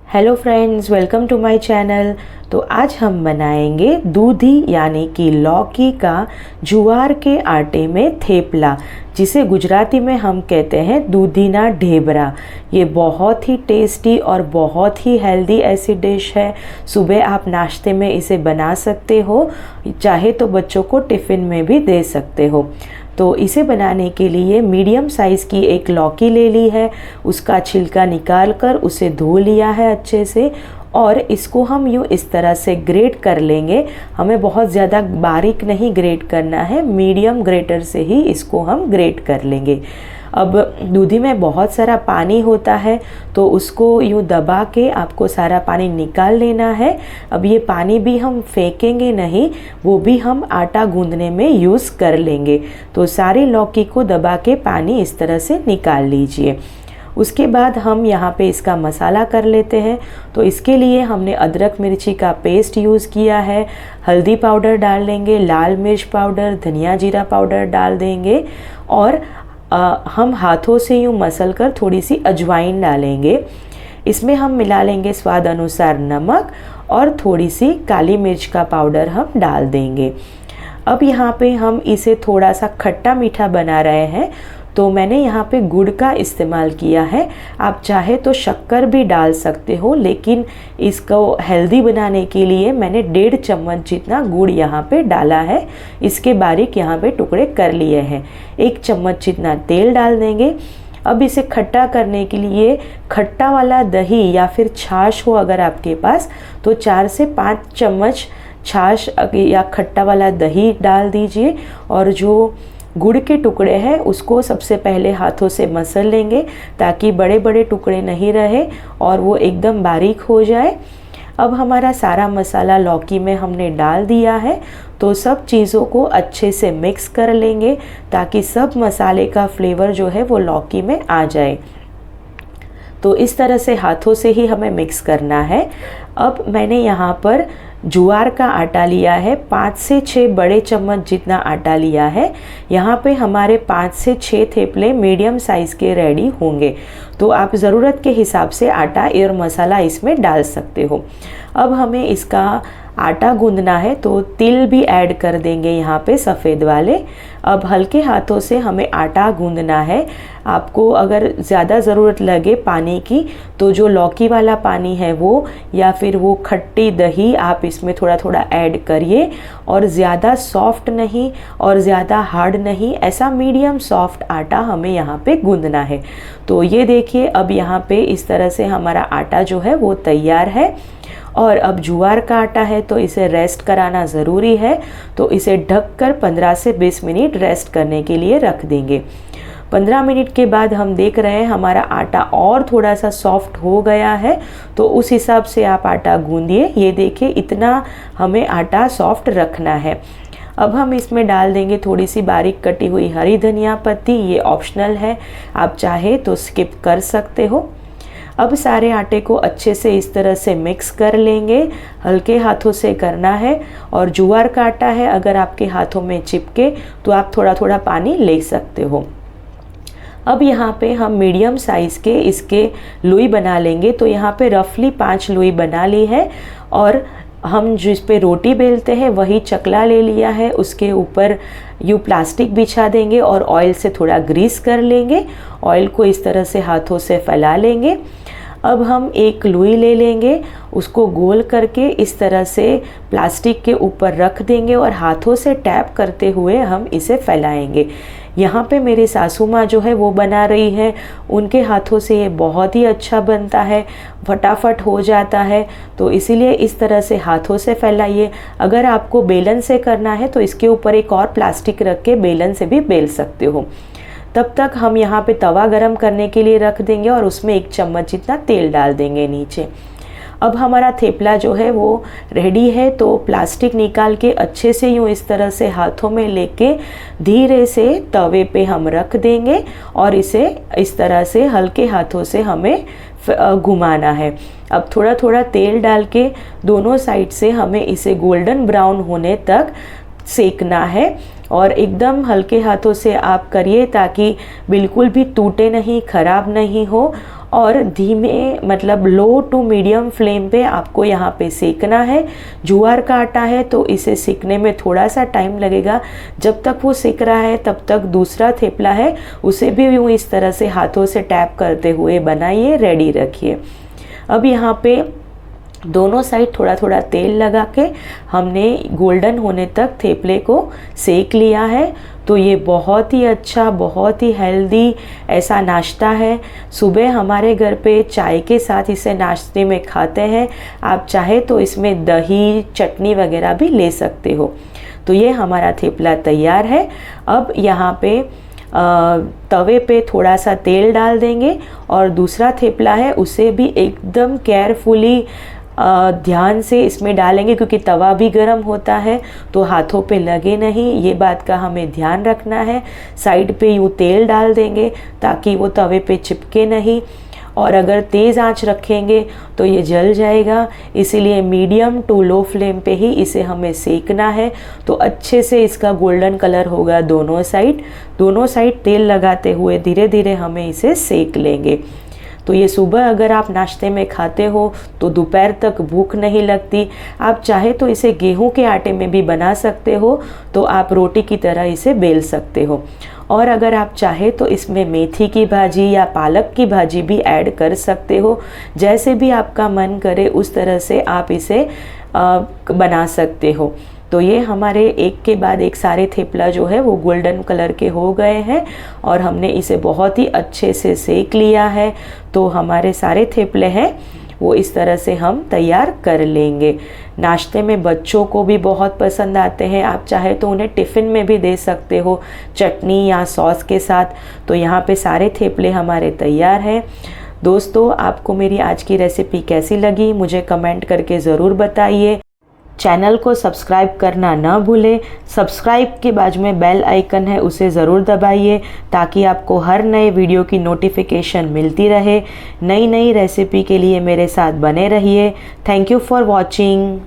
Hello friends, welcome to my channel. तो आज हम बनाएंगे दूधी यानी कि लौकी का जुआर के आटे में थेपला, जिसे गुजराती में हम कहते हैं दूधीना ढेबरा। ये बहुत ही टेस्टी और बहुत ही हेल्दी ऐसी डिश है। सुबह आप नाश्ते में इसे बना सकते हो, चाहे तो बच्चों को टिफ़िन में भी दे सकते हो। तो इसे बनाने के लिए मीडियम साइज़ की एक लौकी ले ली है, उसका छिलका निकाल कर उसे धो लिया है अच्छे से, और इसको हम यूँ इस तरह से ग्रेट कर लेंगे। हमें बहुत ज़्यादा बारीक नहीं ग्रेट करना है, मीडियम ग्रेटर से ही इसको हम ग्रेट कर लेंगे। अब दूधी में बहुत सारा पानी होता है, तो उसको यूँ दबा के आपको सारा पानी निकाल लेना है। अब ये पानी भी हम फेंकेंगे नहीं, वो भी हम आटा गूंदने में यूज़ कर लेंगे। तो सारी लौकी को दबा के पानी इस तरह से निकाल लीजिए। उसके बाद हम यहाँ पे इसका मसाला कर लेते हैं। तो इसके लिए हमने अदरक मिर्ची का पेस्ट यूज़ किया है, हल्दी पाउडर डाल देंगे, लाल मिर्च पाउडर, धनिया जीरा पाउडर डाल देंगे, और हम हाथों से यूँ मसल कर थोड़ी सी अजवाइन डालेंगे। इसमें हम मिला लेंगे स्वाद अनुसार नमक, और थोड़ी सी काली मिर्च का पाउडर हम डाल देंगे। अब यहाँ पे हम इसे थोड़ा सा खट्टा मीठा बना रहे हैं, तो मैंने यहाँ पे गुड़ का इस्तेमाल किया है। आप चाहे तो शक्कर भी डाल सकते हो, लेकिन इसको हेल्दी बनाने के लिए मैंने 1.5 चम्मच जितना गुड़ यहाँ पे डाला है। इसके बारीक यहाँ पे टुकड़े कर लिए हैं। 1 चम्मच जितना तेल डाल देंगे। अब इसे खट्टा करने के लिए खट्टा वाला दही या फिर छाछ हो अगर आपके पास, तो 4 से 5 चम्मच छाछ या खट्टा वाला दही डाल दीजिए। और जो गुड़ के टुकड़े हैं उसको सबसे पहले हाथों से मसल लेंगे, ताकि बड़े बड़े टुकड़े नहीं रहे और वो एकदम बारीक हो जाए। अब हमारा सारा मसाला लौकी में हमने डाल दिया है, तो सब चीज़ों को अच्छे से मिक्स कर लेंगे, ताकि सब मसाले का फ्लेवर जो है वो लौकी में आ जाए। तो इस तरह से हाथों से ही हमें मिक्स करना है। अब मैंने यहाँ पर ज्वार का आटा लिया है, 5 से 6 बड़े चम्मच जितना आटा लिया है। यहाँ पे हमारे 5 से 6 थेपले मीडियम साइज़ के रेडी होंगे। तो आप ज़रूरत के हिसाब से आटा और मसाला इसमें डाल सकते हो। अब हमें इसका आटा गूंदना है, तो तिल भी ऐड कर देंगे यहाँ पे सफ़ेद वाले। अब हल्के हाथों से हमें आटा गूंदना है। आपको अगर ज़्यादा ज़रूरत लगे पानी की, तो जो लौकी वाला पानी है वो, या फिर वो खट्टी दही आप इसमें थोड़ा थोड़ा ऐड करिए। और ज़्यादा सॉफ्ट नहीं और ज़्यादा हार्ड नहीं, ऐसा मीडियम सॉफ्ट आटा हमें यहाँ पे गूंदना है। तो ये देखिए, अब यहाँ पे इस तरह से हमारा आटा जो है वो तैयार है। और अब ज्वार का आटा है, तो इसे रेस्ट कराना ज़रूरी है, तो इसे ढककर 15 से 20 मिनट रेस्ट करने के लिए रख देंगे। 15 मिनट के बाद हम देख रहे हैं हमारा आटा और थोड़ा सा सॉफ्ट हो गया है, तो उस हिसाब से आप आटा गूंदिए। ये देखिए, इतना हमें आटा सॉफ्ट रखना है। अब हम इसमें डाल देंगे थोड़ी सी बारीक कटी हुई हरी धनिया पत्ती। ये ऑप्शनल है, आप चाहे तो स्किप कर सकते हो। अब सारे आटे को अच्छे से इस तरह से मिक्स कर लेंगे, हल्के हाथों से करना है। और ज्वार का आटा है, अगर आपके हाथों में चिपके तो आप थोड़ा थोड़ा पानी ले सकते हो। अब यहाँ पे हम मीडियम साइज़ के इसके लोई बना लेंगे। तो यहाँ पे रफली 5 लोई बना ली है, और हम जिस पे रोटी बेलते हैं वही चकला ले लिया है। उसके ऊपर यूँ प्लास्टिक बिछा देंगे और ऑयल से थोड़ा ग्रीस कर लेंगे। ऑयल को इस तरह से हाथों से फैला लेंगे। अब हम एक लोई ले लेंगे, उसको गोल करके इस तरह से प्लास्टिक के ऊपर रख देंगे, और हाथों से टैप करते हुए हम इसे फैलाएंगे। यहाँ पे मेरी सासू माँ जो है वो बना रही है, उनके हाथों से ये बहुत ही अच्छा बनता है, फटाफट हो जाता है। तो इसीलिए इस तरह से हाथों से फैलाइए। अगर आपको बेलन से करना है, तो इसके ऊपर एक और प्लास्टिक रख के बेलन से भी बेल सकते हो। तब तक हम यहाँ पे तवा गरम करने के लिए रख देंगे, और उसमें 1 चम्मच जितना तेल डाल देंगे नीचे। अब हमारा थेपला जो है वो रेडी है। तो प्लास्टिक निकाल के अच्छे से यूँ इस तरह से हाथों में लेके धीरे से तवे पे हम रख देंगे, और इसे इस तरह से हल्के हाथों से हमें घुमाना है। अब थोड़ा थोड़ा तेल डाल के दोनों साइड से हमें इसे गोल्डन ब्राउन होने तक सेकना है, और एकदम हल्के हाथों से आप करिए, ताकि बिल्कुल भी टूटे नहीं, ख़राब नहीं हो। और धीमे मतलब लो टू मीडियम फ्लेम पे आपको यहाँ पे सेकना है। ज्वार का आटा है तो इसे सेकने में थोड़ा सा टाइम लगेगा। जब तक वो सेक रहा है तब तक दूसरा थेपला है उसे भी यूँ इस तरह से हाथों से टैप करते हुए बनाइए, रेडी रखिए। अब यहाँ पे दोनों साइड थोड़ा थोड़ा तेल लगा के हमने गोल्डन होने तक थेपले को सेक लिया है। तो ये बहुत ही अच्छा, बहुत ही हेल्दी ऐसा नाश्ता है। सुबह हमारे घर पे चाय के साथ इसे नाश्ते में खाते हैं। आप चाहे तो इसमें दही, चटनी वगैरह भी ले सकते हो। तो ये हमारा थेपला तैयार है। अब यहाँ पे तवे पे थोड़ा सा तेल डाल देंगे और दूसरा थेपला है उसे भी एकदम केयरफुली ध्यान से इसमें डालेंगे, क्योंकि तवा भी गर्म होता है तो हाथों पे लगे नहीं, ये बात का हमें ध्यान रखना है। साइड पे यूँ तेल डाल देंगे ताकि वो तवे पे चिपके नहीं, और अगर तेज़ आंच रखेंगे तो ये जल जाएगा। इसीलिए मीडियम टू लो फ्लेम पे ही इसे हमें सेकना है। तो अच्छे से इसका गोल्डन कलर होगा दोनों साइड तेल लगाते हुए धीरे धीरे हमें इसे सेक लेंगे। तो ये सुबह अगर आप नाश्ते में खाते हो तो दोपहर तक भूख नहीं लगती। आप चाहे तो इसे गेहूं के आटे में भी बना सकते हो, तो आप रोटी की तरह इसे बेल सकते हो। और अगर आप चाहे तो इसमें मेथी की भाजी या पालक की भाजी भी ऐड कर सकते हो। जैसे भी आपका मन करे उस तरह से आप इसे बना सकते हो। तो ये हमारे एक के बाद एक सारे थेपला जो है वो गोल्डन कलर के हो गए हैं और हमने इसे बहुत ही अच्छे से सेक लिया है। तो हमारे सारे थेपले हैं वो इस तरह से हम तैयार कर लेंगे। नाश्ते में बच्चों को भी बहुत पसंद आते हैं। आप चाहे तो उन्हें टिफ़िन में भी दे सकते हो चटनी या सॉस के साथ। तो यहाँ पे सारे थेपले हमारे तैयार हैं। दोस्तों, आपको मेरी आज की रेसिपी कैसी लगी मुझे कमेंट करके ज़रूर बताइए। चैनल को सब्सक्राइब करना ना भूलें। सब्सक्राइब के बाजू में बेल आइकन है उसे ज़रूर दबाइए ताकि आपको हर नए वीडियो की नोटिफिकेशन मिलती रहे। नई नई रेसिपी के लिए मेरे साथ बने रहिए। Thank you for watching.